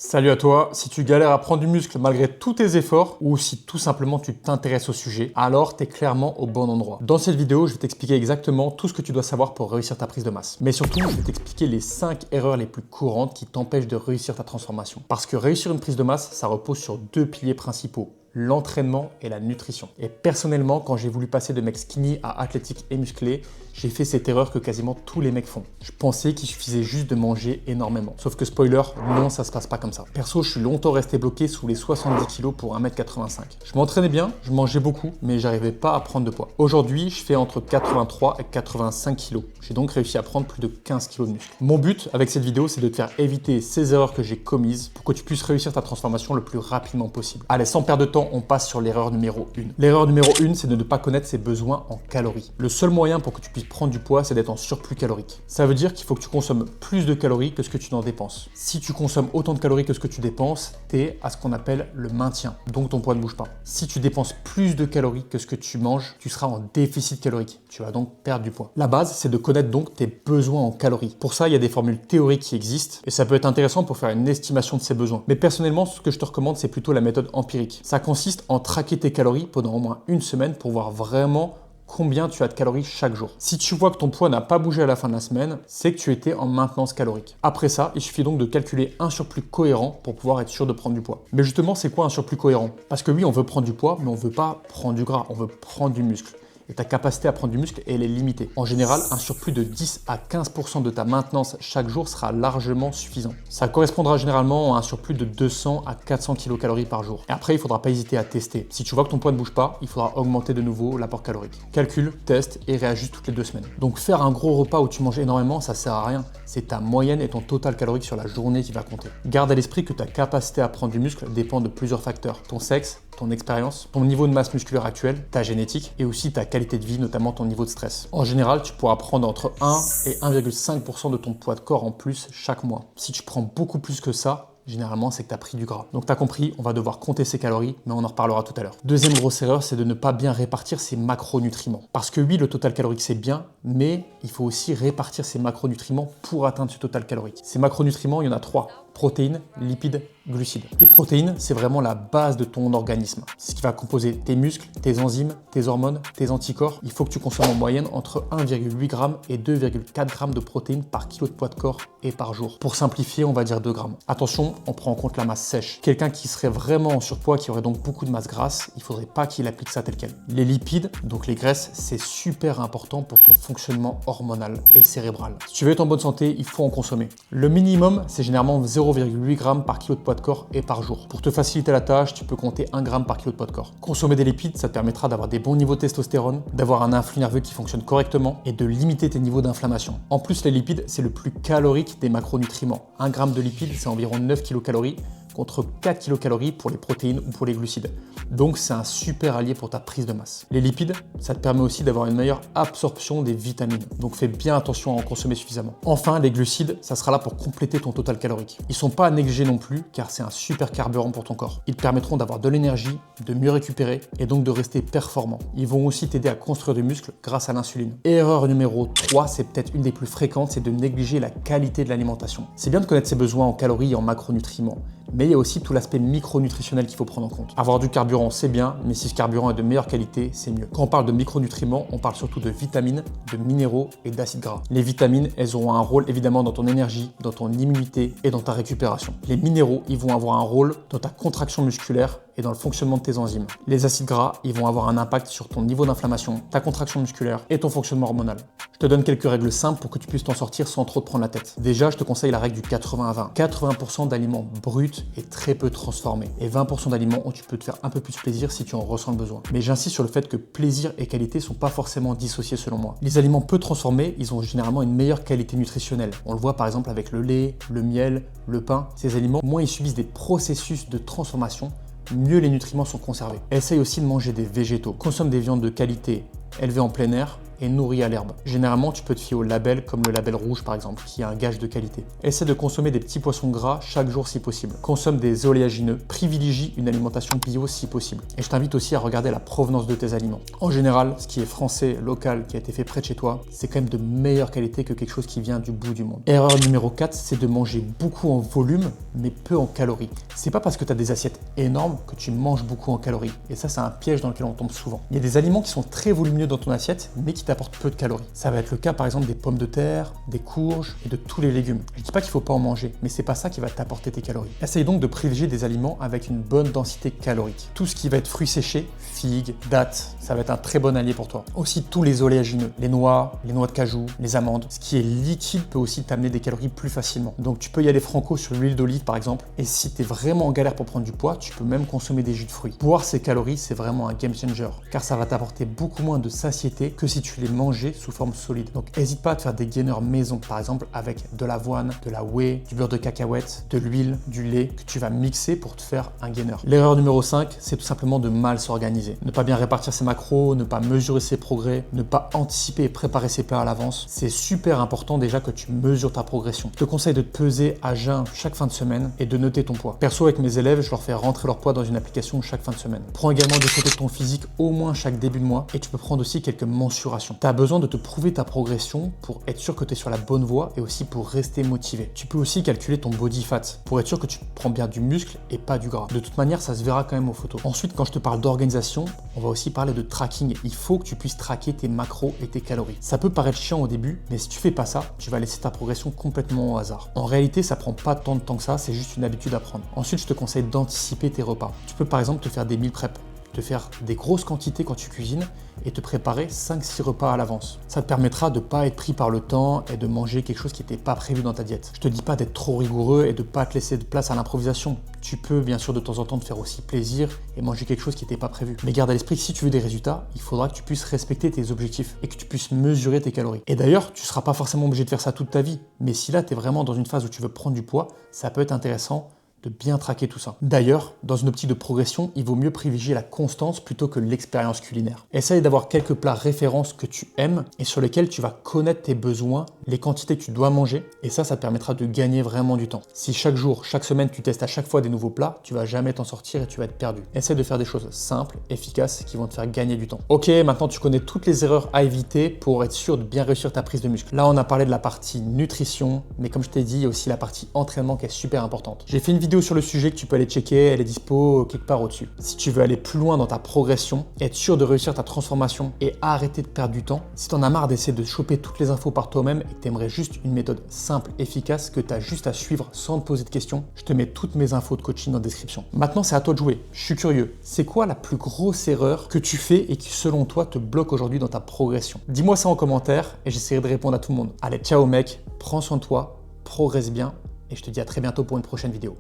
Salut à toi, si tu galères à prendre du muscle malgré tous tes efforts ou si tout simplement tu t'intéresses au sujet, alors tu es clairement au bon endroit. Dans cette vidéo, je vais t'expliquer exactement tout ce que tu dois savoir pour réussir ta prise de masse. Mais surtout, je vais t'expliquer les 5 erreurs les plus courantes qui t'empêchent de réussir ta transformation. Parce que réussir une prise de masse, ça repose sur deux piliers principaux: l'entraînement et la nutrition. Et personnellement, quand j'ai voulu passer de mec skinny à athlétique et musclé, j'ai fait cette erreur que quasiment tous les mecs font. Je pensais qu'il suffisait juste de manger énormément. Sauf que spoiler, non, ça se passe pas comme ça. Perso, je suis longtemps resté bloqué sous les 70 kg pour 1m85. Je m'entraînais bien, je mangeais beaucoup, mais j'arrivais pas à prendre de poids. Aujourd'hui, je fais entre 83 et 85 kg. J'ai donc réussi à prendre plus de 15 kg de muscle. Mon but avec cette vidéo, c'est de te faire éviter ces erreurs que j'ai commises pour que tu puisses réussir ta transformation le plus rapidement possible. Allez, sans perdre de temps, on passe sur l'erreur numéro 1. L'erreur numéro 1, c'est de ne pas connaître ses besoins en calories. Le seul moyen pour que tu puisses prendre du poids, c'est d'être en surplus calorique. Ça veut dire qu'il faut que tu consommes plus de calories que ce que tu n'en dépenses. Si tu consommes autant de calories que ce que tu dépenses, tu es à ce qu'on appelle le maintien, donc ton poids ne bouge pas. Si tu dépenses plus de calories que ce que tu manges, tu seras en déficit calorique. Tu vas donc perdre du poids. La base, c'est de connaître donc tes besoins en calories. Pour ça, il y a des formules théoriques qui existent et ça peut être intéressant pour faire une estimation de ses besoins. Mais personnellement, ce que je te recommande, c'est plutôt la méthode empirique. Ça consiste en traquer tes calories pendant au moins une semaine pour voir vraiment combien tu as de calories chaque jour. Si tu vois que ton poids n'a pas bougé à la fin de la semaine, c'est que tu étais en maintenance calorique. Après ça, il suffit donc de calculer un surplus cohérent pour pouvoir être sûr de prendre du poids. Mais justement, c'est quoi un surplus cohérent? Parce que oui, on veut prendre du poids, mais on veut pas prendre du gras, on veut prendre du muscle. Et ta capacité à prendre du muscle, elle est limitée. En général, un surplus de 10 à 15% de ta maintenance chaque jour sera largement suffisant. Ça correspondra généralement à un surplus de 200 à 400 kcal par jour. Et après, il ne faudra pas hésiter à tester. Si tu vois que ton poids ne bouge pas, il faudra augmenter de nouveau l'apport calorique. Calcule, teste et réajuste toutes les 2 semaines. Donc faire un gros repas où tu manges énormément, ça sert à rien. C'est ta moyenne et ton total calorique sur la journée qui va compter. Garde à l'esprit que ta capacité à prendre du muscle dépend de plusieurs facteurs. Ton sexe, ton expérience, ton niveau de masse musculaire actuel, ta génétique et aussi ta qualité de vie, notamment ton niveau de stress. En général, tu pourras prendre entre 1 et 1,5% de ton poids de corps en plus chaque mois. Si tu prends beaucoup plus que ça, généralement, c'est que tu as pris du gras. Donc, tu as compris, on va devoir compter ses calories, mais on en reparlera tout à l'heure. Deuxième grosse erreur, c'est de ne pas bien répartir ses macronutriments. Parce que oui, le total calorique, c'est bien, mais il faut aussi répartir ses macronutriments pour atteindre ce total calorique. Ces macronutriments, il y en a 3. Protéines, lipides, glucides. Les protéines, c'est vraiment la base de ton organisme. C'est ce qui va composer tes muscles, tes enzymes, tes hormones, tes anticorps. Il faut que tu consommes en moyenne entre 1,8 g et 2,4 g de protéines par kilo de poids de corps et par jour. Pour simplifier, on va dire 2 g. Attention, on prend en compte la masse sèche. Quelqu'un qui serait vraiment en surpoids, qui aurait donc beaucoup de masse grasse, il ne faudrait pas qu'il applique ça tel quel. Les lipides, donc les graisses, c'est super important pour ton fonctionnement hormonal et cérébral. Si tu veux être en bonne santé, il faut en consommer. Le minimum, c'est généralement 0,8 g par kilo de poids de corps et par jour. Pour te faciliter la tâche, tu peux compter 1 g par kilo de poids de corps. Consommer des lipides, ça te permettra d'avoir des bons niveaux de testostérone, d'avoir un influx nerveux qui fonctionne correctement et de limiter tes niveaux d'inflammation. En plus, les lipides, c'est le plus calorique des macronutriments. 1 g de lipides, c'est environ 9 kcal contre 4 kcal pour les protéines ou pour les glucides. Donc c'est un super allié pour ta prise de masse. Les lipides, ça te permet aussi d'avoir une meilleure absorption des vitamines. Donc fais bien attention à en consommer suffisamment. Enfin, les glucides, ça sera là pour compléter ton total calorique. Ils sont pas à négliger non plus car c'est un super carburant pour ton corps. Ils te permettront d'avoir de l'énergie, de mieux récupérer et donc de rester performant. Ils vont aussi t'aider à construire du muscle grâce à l'insuline. Erreur numéro 3, c'est peut-être une des plus fréquentes, c'est de négliger la qualité de l'alimentation. C'est bien de connaître ses besoins en calories et en macronutriments, mais il y a aussi tout l'aspect micronutritionnel qu'il faut prendre en compte. Avoir du carburant, c'est bien, mais si ce carburant est de meilleure qualité, c'est mieux. Quand on parle de micronutriments, on parle surtout de vitamines, de minéraux et d'acides gras. Les vitamines, elles auront un rôle évidemment dans ton énergie, dans ton immunité et dans ta récupération. Les minéraux, ils vont avoir un rôle dans ta contraction musculaire et dans le fonctionnement de tes enzymes. Les acides gras, ils vont avoir un impact sur ton niveau d'inflammation, ta contraction musculaire et ton fonctionnement hormonal. Je te donne quelques règles simples pour que tu puisses t'en sortir sans trop te prendre la tête. Déjà, je te conseille la règle du 80-20. 80% d'aliments bruts et très peu transformés. Et 20% d'aliments où tu peux te faire un peu plus plaisir si tu en ressens le besoin. Mais j'insiste sur le fait que plaisir et qualité sont pas forcément dissociés selon moi. Les aliments peu transformés, ils ont généralement une meilleure qualité nutritionnelle. On le voit par exemple avec le lait, le miel, le pain. Ces aliments, moins ils subissent des processus de transformation, mieux les nutriments sont conservés. Essaye aussi de manger des végétaux. Consomme des viandes de qualité élevées en plein air et nourri à l'herbe. Généralement, tu peux te fier au label comme le label rouge par exemple, qui est un gage de qualité. Essaie de consommer des petits poissons gras chaque jour si possible. Consomme des oléagineux, privilégie une alimentation bio si possible. Et je t'invite aussi à regarder la provenance de tes aliments. En général, ce qui est français, local, qui a été fait près de chez toi, c'est quand même de meilleure qualité que quelque chose qui vient du bout du monde. Erreur numéro 4, c'est de manger beaucoup en volume, mais peu en calories. C'est pas parce que tu as des assiettes énormes que tu manges beaucoup en calories. Et ça, c'est un piège dans lequel on tombe souvent. Il y a des aliments qui sont très volumineux dans ton assiette, mais qui t'apportent peu de calories. Ça va être le cas par exemple des pommes de terre, des courges et de tous les légumes. Je dis pas qu'il faut pas en manger, mais c'est pas ça qui va t'apporter tes calories. Essaye donc de privilégier des aliments avec une bonne densité calorique. Tout ce qui va être fruits séchés, figues, dattes, ça va être un très bon allié pour toi. Aussi tous les oléagineux, les noix de cajou, les amandes. Ce qui est liquide peut aussi t'amener des calories plus facilement. Donc tu peux y aller franco sur l'huile d'olive par exemple. Et si tu es vraiment en galère pour prendre du poids, tu peux même consommer des jus de fruits. Boire ces calories, c'est vraiment un game changer, car ça va t'apporter beaucoup moins de satiété que si tu les mangeais sous forme solide. Donc n'hésite pas à te faire des gainers maison, par exemple avec de l'avoine, de la whey, du beurre de cacahuète, de l'huile, du lait, que tu vas mixer pour te faire un gainer. L'erreur numéro 5, c'est tout simplement de mal s'organiser. Ne pas bien répartir ses macros, ne pas mesurer ses progrès, ne pas anticiper et préparer ses plats à l'avance. C'est super important déjà que tu mesures ta progression. Je te conseille de te peser à jeun chaque fin de semaine et de noter ton poids. Perso, avec mes élèves, je leur fais rentrer leur poids dans une application chaque fin de semaine. Prends également des photos de ton physique au moins chaque début de mois et tu peux prendre aussi quelques mensurations. Tu as besoin de te prouver ta progression pour être sûr que tu es sur la bonne voie et aussi pour rester motivé. Tu peux aussi calculer ton body fat pour être sûr que tu prends bien du muscle et pas du gras. De toute manière, ça se verra quand même aux photos. Ensuite, quand je te parle d'organisation, on va aussi parler de tracking. Il faut que tu puisses traquer tes macros et tes calories. Ça peut paraître chiant au début, mais si tu fais pas ça, tu vas laisser ta progression complètement au hasard. En réalité, ça prend pas tant de temps que ça, c'est juste une habitude à prendre. Ensuite, je te conseille d'anticiper tes repas. Tu peux par exemple te faire des meal prep, te faire des grosses quantités quand tu cuisines et te préparer 5-6 repas à l'avance. Ça te permettra de ne pas être pris par le temps et de manger quelque chose qui n'était pas prévu dans ta diète. Je te dis pas d'être trop rigoureux et de ne pas te laisser de place à l'improvisation. Tu peux bien sûr de temps en temps te faire aussi plaisir et manger quelque chose qui n'était pas prévu. Mais garde à l'esprit que si tu veux des résultats, il faudra que tu puisses respecter tes objectifs et que tu puisses mesurer tes calories. Et d'ailleurs, tu ne seras pas forcément obligé de faire ça toute ta vie. Mais si là, tu es vraiment dans une phase où tu veux prendre du poids, ça peut être intéressant de bien traquer tout ça. D'ailleurs, dans une optique de progression, il vaut mieux privilégier la constance plutôt que l'expérience culinaire. Essaye d'avoir quelques plats références que tu aimes et sur lesquels tu vas connaître tes besoins, les quantités que tu dois manger, et ça te permettra de gagner vraiment du temps. Si chaque jour, chaque semaine, tu testes à chaque fois des nouveaux plats, tu vas jamais t'en sortir et tu vas être perdu. Essaye de faire des choses simples, efficaces, qui vont te faire gagner du temps. Ok, maintenant tu connais toutes les erreurs à éviter pour être sûr de bien réussir ta prise de muscle. Là, on a parlé de la partie nutrition, mais comme je t'ai dit, il y a aussi la partie entraînement qui est super importante. J'ai fait une vidéo sur le sujet que tu peux aller checker, elle est dispo quelque part au-dessus. Si tu veux aller plus loin dans ta progression, être sûr de réussir ta transformation et arrêter de perdre du temps, si tu en as marre d'essayer de choper toutes les infos par toi-même et que tu aimerais juste une méthode simple, efficace, que tu as juste à suivre sans te poser de questions, je te mets toutes mes infos de coaching en description. Maintenant, c'est à toi de jouer. Je suis curieux. C'est quoi la plus grosse erreur que tu fais et qui, selon toi, te bloque aujourd'hui dans ta progression? Dis-moi ça en commentaire et j'essaierai de répondre à tout le monde. Allez, ciao mec, prends soin de toi, progresse bien et je te dis à très bientôt pour une prochaine vidéo.